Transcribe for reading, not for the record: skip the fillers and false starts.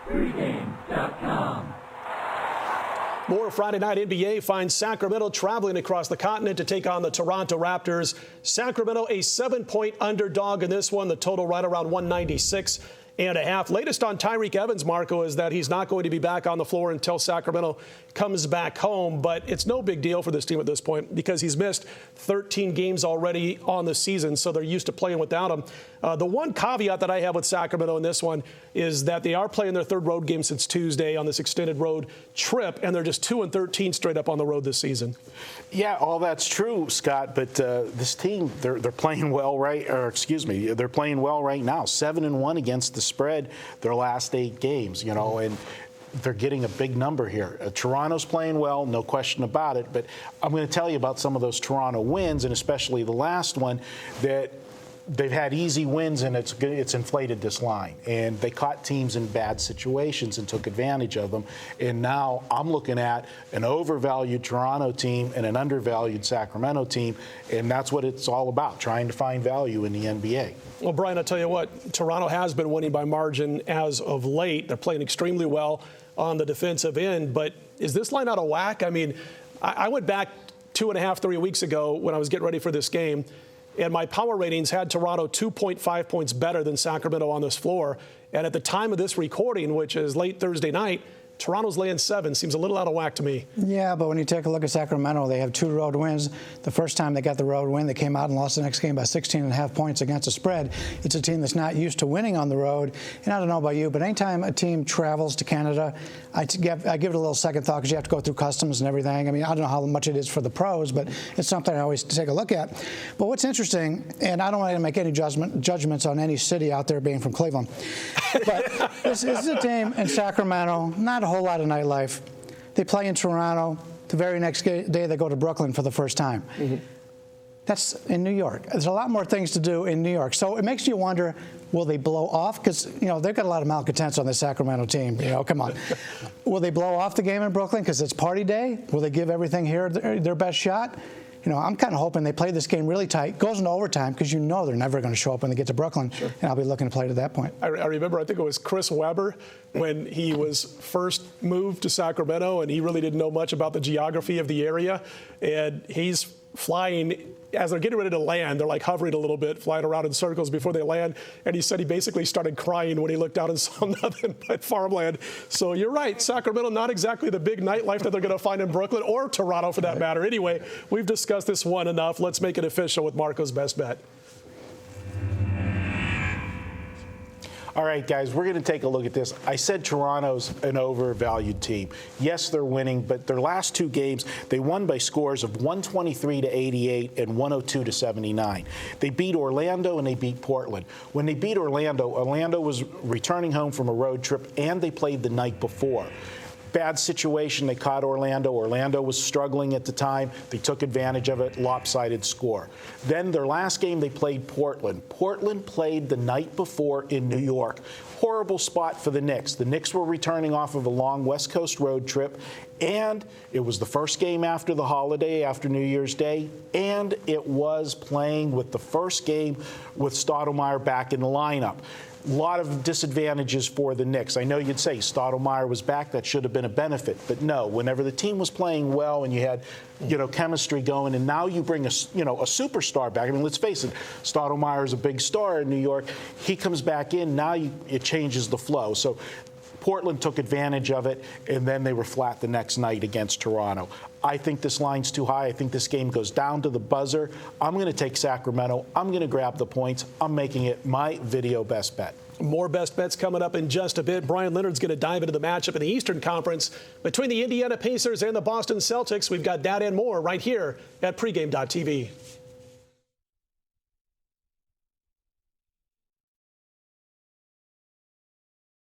Pregame.com. More Friday night NBA finds Sacramento traveling across the continent to take on the Toronto Raptors. Sacramento a 7-point underdog in this one. The total right around 196.5. Latest on Tyreke Evans, Marco, is that he's not going to be back on the floor until Sacramento comes back home. But it's no big deal for this team at this point because he's missed 13 games already on the season, so they're used to playing without him. The one caveat that I have with Sacramento in this one is that they are playing their third road game since Tuesday on this extended road trip, and they're just 2-13 straight up on the road this season. Yeah, all that's true, Scott. But this team, they're playing well, right? Or excuse me, they're playing well right now. 7-1 against the spread their last 8 games. You know, and they're getting a big number here. Toronto's playing well, no question about it. But I'm going to tell you about some of those Toronto wins, and especially the last one that. They've had easy wins, and it's inflated this line. And they caught teams in bad situations and took advantage of them. And now I'm looking at an overvalued Toronto team and an undervalued Sacramento team, and that's what it's all about, trying to find value in the NBA. Well, Brian, I'll tell you what, Toronto has been winning by margin as of late. They're playing extremely well on the defensive end. But is this line out of whack? I mean, I went back 2.5, 3 weeks ago when I was getting ready for this game, and my power ratings had Toronto 2.5 points better than Sacramento on this floor. And at the time of this recording, which is late Thursday night, Toronto's laying 7. Seems a little out of whack to me. Yeah, but when you take a look at Sacramento, they have 2 road wins. The first time they got the road win, they came out and lost the next game by 16.5 points against the spread. It's a team that's not used to winning on the road. And I don't know about you, but anytime a team travels to Canada, I give it a little second thought because you have to go through customs and everything. I mean, I don't know how much it is for the pros, but it's something I always take a look at. But what's interesting, and I don't want to make any judgments on any city out there being from Cleveland, but this is a team in Sacramento, not a whole lot of nightlife. They play in Toronto. The very next day, they go to Brooklyn for the first time. Mm-hmm. That's in New York. There's a lot more things to do in New York. So it makes you wonder, will they blow off? Because, you know, they've got a lot of malcontents on the Sacramento team. You know, come on. Will they blow off the game in Brooklyn because it's party day? Will they give everything here their best shot? You know, I'm kind of hoping they play this game really tight, goes into overtime, because you know they're never going to show up when they get to Brooklyn, sure. And I'll be looking to play to that point. I remember, I think it was Chris Webber when he was first moved to Sacramento, and he really didn't know much about the geography of the area, and he's flying. As they're getting ready to land, they're like hovering a little bit, flying around in circles before they land. And he said he basically started crying when he looked out and saw nothing but farmland. So you're right, Sacramento, not exactly the big nightlife that they're going to find in Brooklyn or Toronto for that matter. Anyway, we've discussed this one enough. Let's make it official with Marco's best bet. All right, guys, we're going to take a look at this. I said Toronto's an overvalued team. Yes, they're winning, but their last 2 games, they won by scores of 123-88 and 102-79. They beat Orlando and they beat Portland. When they beat Orlando, Orlando was returning home from a road trip, and they played the night before. Bad situation. They caught Orlando. Orlando was struggling at the time. They took advantage of it. Lopsided score. Then their last game, they played Portland. Portland played the night before in New York. Horrible spot for the Knicks. The Knicks were returning off of a long West Coast road trip, and it was the first game after the holiday, after New Year's Day, and it was playing with the first game with Stoudemire back in the lineup. A lot of disadvantages for the Knicks. I know you'd say Stoudemire was back. That should have been a benefit. But no, whenever the team was playing well and you had, chemistry going, and now you bring a superstar back. I mean, let's face it, Stoudemire is a big star in New York. He comes back in. Now it changes the flow. So Portland took advantage of it, and then they were flat the next night against Toronto. I think this line's too high. I think this game goes down to the buzzer. I'm going to take Sacramento. I'm going to grab the points. I'm making it my video best bet. More best bets coming up in just a bit. Bryan Leonard's going to dive into the matchup in the Eastern Conference between the Indiana Pacers and the Boston Celtics. We've got that and more right here at pregame.tv.